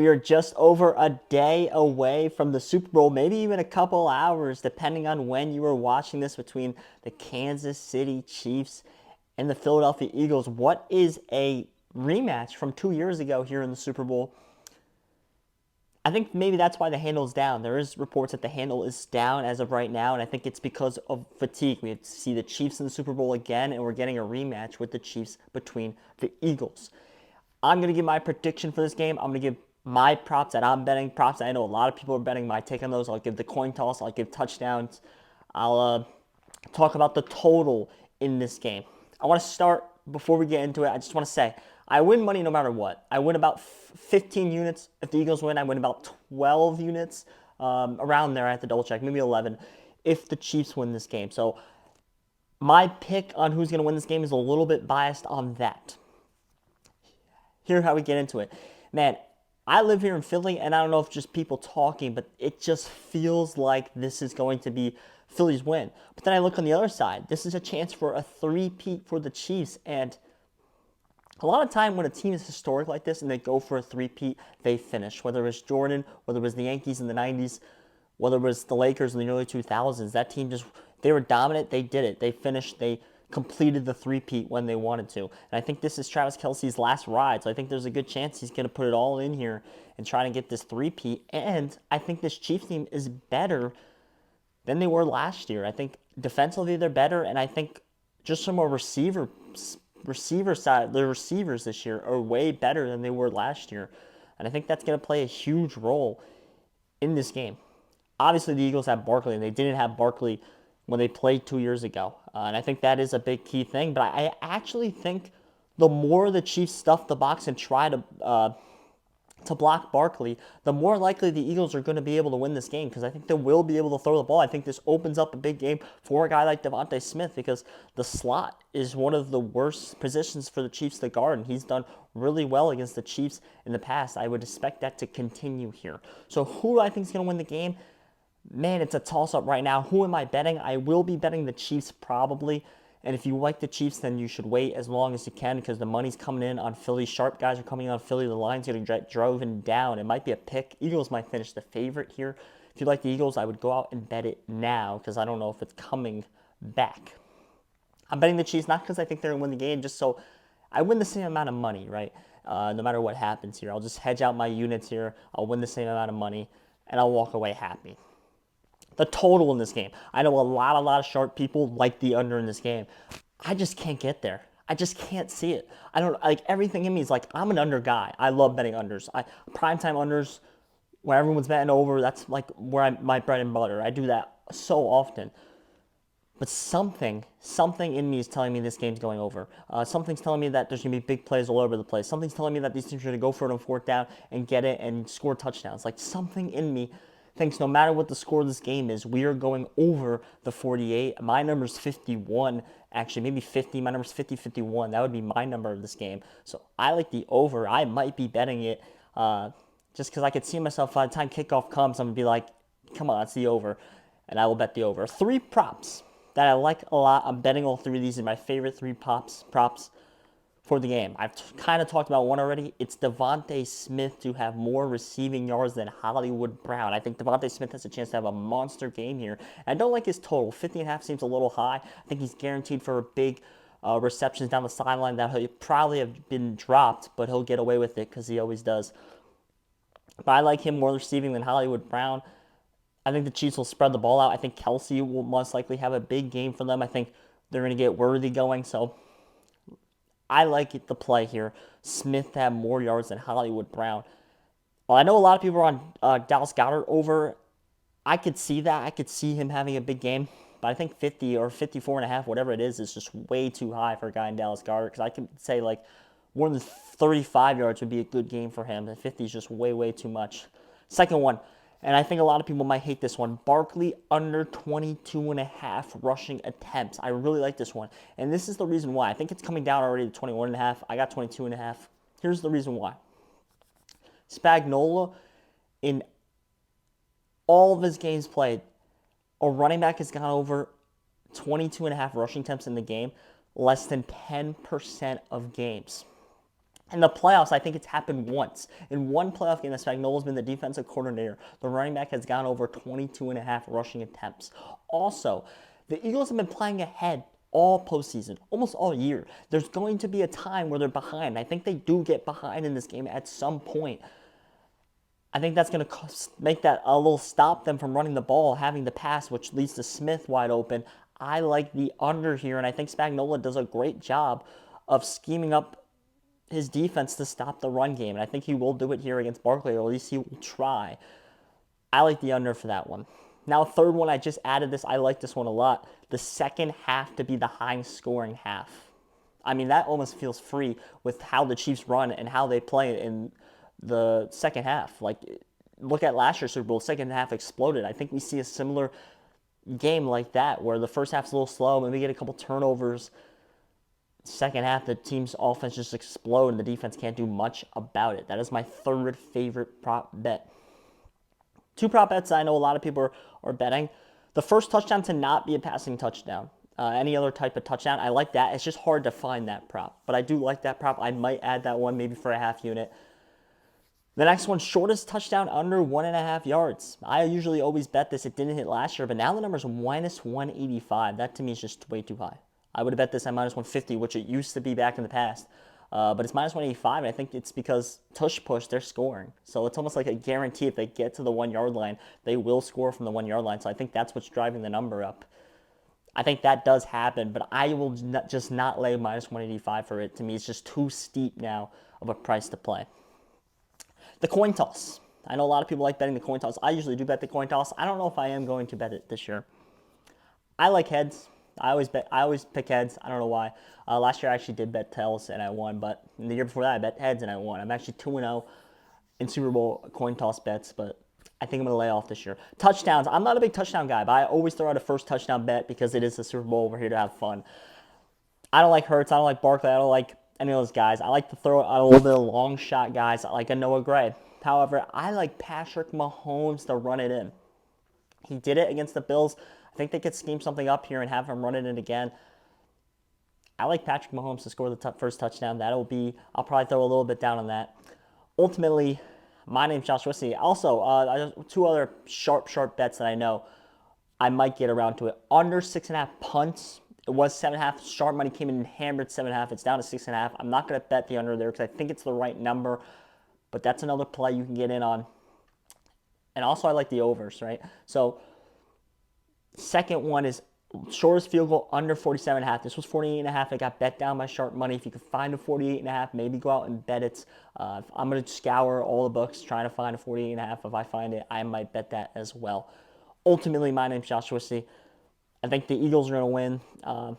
We are just over a day away from the Super Bowl, maybe even a couple hours, depending on when you were watching this, between the Kansas City Chiefs and the Philadelphia Eagles. What is a rematch from 2 years ago here in the Super Bowl? I think maybe that's why the handle is down. There is reports that the handle is down as of right now, and I think it's because of fatigue. We see the Chiefs in the Super Bowl again, and we're getting a rematch with the Chiefs between the Eagles. I'm going to give my prediction for this game. I'm going to give my props that I'm betting. Props I know a lot of people are betting. My take on those, I'll give the coin toss. I'll give touchdowns. I'll talk about the total in this game. I want to start, before we get into it, I just want to say, I win money no matter what. I win about 15 units. If the Eagles win, I win about 12 units. Around there, I have to double check, maybe 11, if the Chiefs win this game. So my pick on who's going to win this game is a little bit biased on that. Here's how we get into it. Man, I live here in Philly, and I don't know if just people talking, but it just feels like this is going to be Philly's win. But then I look on the other side. This is a chance for a three-peat for the Chiefs, and a lot of time when a team is historic like this and they go for a three-peat, they finish. Whether it was Jordan, whether it was the Yankees in the 90s, whether it was the Lakers in the early 2000s, that team just, they were dominant, they did it. They finished, they completed the three-peat when they wanted to. And I think this is Travis Kelce's last ride, so I think there's a good chance he's going to put it all in here and try to get this three-peat. And I think this Chiefs team is better than they were last year. I think defensively they're better, and I think just from a receiver side, the receivers this year are way better than they were last year. And I think that's going to play a huge role in this game. Obviously, the Eagles have Barkley, and they didn't have Barkley when they played 2 years ago. And I think that is a big key thing. But I actually think the more the Chiefs stuff the box and try to block Barkley, the more likely the Eagles are going to be able to win this game, because I think they will be able to throw the ball. I think this opens up a big game for a guy like Devontae Smith, because the slot is one of the worst positions for the Chiefs to guard, and he's done really well against the Chiefs in the past. I would expect that to continue here. So who do I think is going to win the game? Man, it's a toss-up right now. Who am I betting? I will be betting the Chiefs probably. And if you like the Chiefs, then you should wait as long as you can, because the money's coming in on Philly. Sharp guys are coming in on Philly. The line's getting driven down. It might be a pick. Eagles might finish the favorite here. If you like the Eagles, I would go out and bet it now, because I don't know if it's coming back. I'm betting the Chiefs not because I think they're going to win the game, just so I win the same amount of money, right? No matter what happens here. I'll just hedge out my units here. I'll win the same amount of money, and I'll walk away happy. The total in this game. I know a lot of sharp people like the under in this game. I just can't get there. I just can't see it. I don't, like, everything in me is like, I'm an under guy. I love betting unders. Primetime unders, where everyone's betting over, that's like where my bread and butter. I do that so often. But something in me is telling me this game's going over. Something's telling me that there's going to be big plays all over the place. Something's telling me that these teams are going to go for it on fourth down and get it and score touchdowns. Like, something in me thinks no matter what the score of this game is, we are going over the 48. My number's 51, actually, maybe 50. My number's 50, 51. That would be my number of this game. So I like the over. I might be betting it just because I could see myself by the time kickoff comes, I'm going to be like, come on, it's the over. And I will bet the over. 3 props that I like a lot. I'm betting all 3 of these are my favorite 3 props for the game. I've kind of talked about one already. It's Devontae Smith to have more receiving yards than Hollywood Brown. I think Devontae Smith has a chance to have a monster game here. And I don't like his total. 50.5 seems a little high. I think he's guaranteed for big receptions down the sideline that he'll probably have been dropped, but he'll get away with it because he always does. But I like him more receiving than Hollywood Brown. I think the Chiefs will spread the ball out. I think Kelce will most likely have a big game for them. I think they're going to get Worthy going, so I like it, the play here. Smith to have more yards than Hollywood Brown. Well, I know a lot of people are on Dallas Goedert over. I could see that. I could see him having a big game. But I think 50 or 54.5, whatever it is just way too high for a guy in Dallas Goedert. Because I could say, like, more than 35 yards would be a good game for him. And 50 is just way too much. Second one. And I think a lot of people might hate this one. Barkley under 22.5 rushing attempts. I really like this one. And this is the reason why. I think it's coming down already to 21.5. I got 22.5. Here's the reason why. Spagnuolo, in all of his games played, a running back has gone over 22.5 rushing attempts in the game, less than 10% of games. In the playoffs, I think it's happened once. In one playoff game that Spagnuolo's been the defensive coordinator, the running back has gone over 22 and a half rushing attempts. Also, the Eagles have been playing ahead all postseason, almost all year. There's going to be a time where they're behind. I think they do get behind in this game at some point. I think that's going to make that a little stop them from running the ball, having the pass, which leads to Smith wide open. I like the under here, and I think Spagnuolo does a great job of scheming up his defense to stop the run game, and I think he will do it here against Barkley, or at least he will try. I like the under for that one. Now, third one, I just added this. I like this one a lot. The second half to be the high-scoring half. I mean, that almost feels free with how the Chiefs run and how they play in the second half. Like, look at last year's Super Bowl. Second half exploded. I think we see a similar game like that where the first half's a little slow, and we get a couple turnovers. Second half, the team's offense just explode, and the defense can't do much about it. That is my third favorite prop bet. Two prop bets I know a lot of people are betting. The first touchdown to not be a passing touchdown. Any other type of touchdown, I like that. It's just hard to find that prop, but I do like that prop. I might add that one maybe for a half unit. The next one, shortest touchdown under 1.5 yards. I usually always bet this. It didn't hit last year, but now the number is minus 185. That to me is just way too high. I would have bet this at minus 150, which it used to be back in the past. But it's minus 185, and I think it's because tush push, they're scoring. So it's almost like a guarantee if they get to the 1 yard line, they will score from the 1 yard line. So I think that's what's driving the number up. I think that does happen, but I will just not lay minus 185 for it. To me, it's just too steep now of a price to play. The coin toss. I know a lot of people like betting the coin toss. I usually do bet the coin toss. I don't know if I am going to bet it this year. I like heads. I always pick heads. I don't know why. Last year I actually did bet tails and I won, but the year before that I bet heads and I won. I'm actually 2-0 in Super Bowl coin toss bets, but I think I'm going to lay off this year. Touchdowns. I'm not a big touchdown guy, but I always throw out a first touchdown bet because it is the Super Bowl. We're here to have fun. I don't like Hurts. I don't like Barkley. I don't like any of those guys. I like to throw out a little bit of long shot guys like a Noah Gray. However, I like Patrick Mahomes to run it in. He did it against the Bills. I think they could scheme something up here and have him run it in again. I like Patrick Mahomes to score the first touchdown. I'll probably throw a little bit down on that. Ultimately, my name's Josh Wissey. Also, two other sharp bets that I know I might get around to it. Under 6.5 punts. It was 7.5. Sharp money came in and hammered 7.5. It's down to 6.5. I'm not going to bet the under there because I think it's the right number, but that's another play you can get in on. And also, I like the overs, right? So, second one is shortest field goal under 47.5. This was 48.5. It got bet down by sharp money. If you could find a 48.5, maybe go out and bet it. I'm going to scour all the books trying to find a 48.5. If I find it, I might bet that as well. Ultimately, my name's Josh Wissey. I think the Eagles are going to win.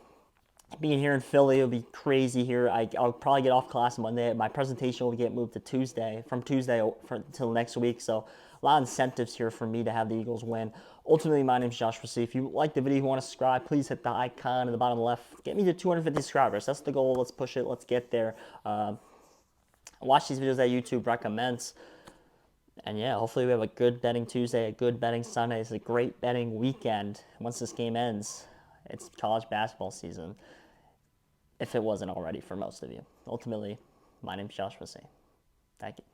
Being here in Philly, it'll be crazy here. I'll probably get off class Monday. My presentation will get moved to Tuesday, from Tuesday until next week. So a lot of incentives here for me to have the Eagles win. Ultimately, my name is Josh Wissey. If you like the video, you want to subscribe, please hit the icon in the bottom left. Get me to 250 subscribers. That's the goal. Let's push it. Let's get there. Watch these videos that YouTube recommends. And yeah, hopefully we have a good betting Tuesday, a good betting Sunday. It's a great betting weekend. Once this game ends, it's college basketball season, if it wasn't already for most of you. Ultimately, my name's Josh Wissey. Thank you.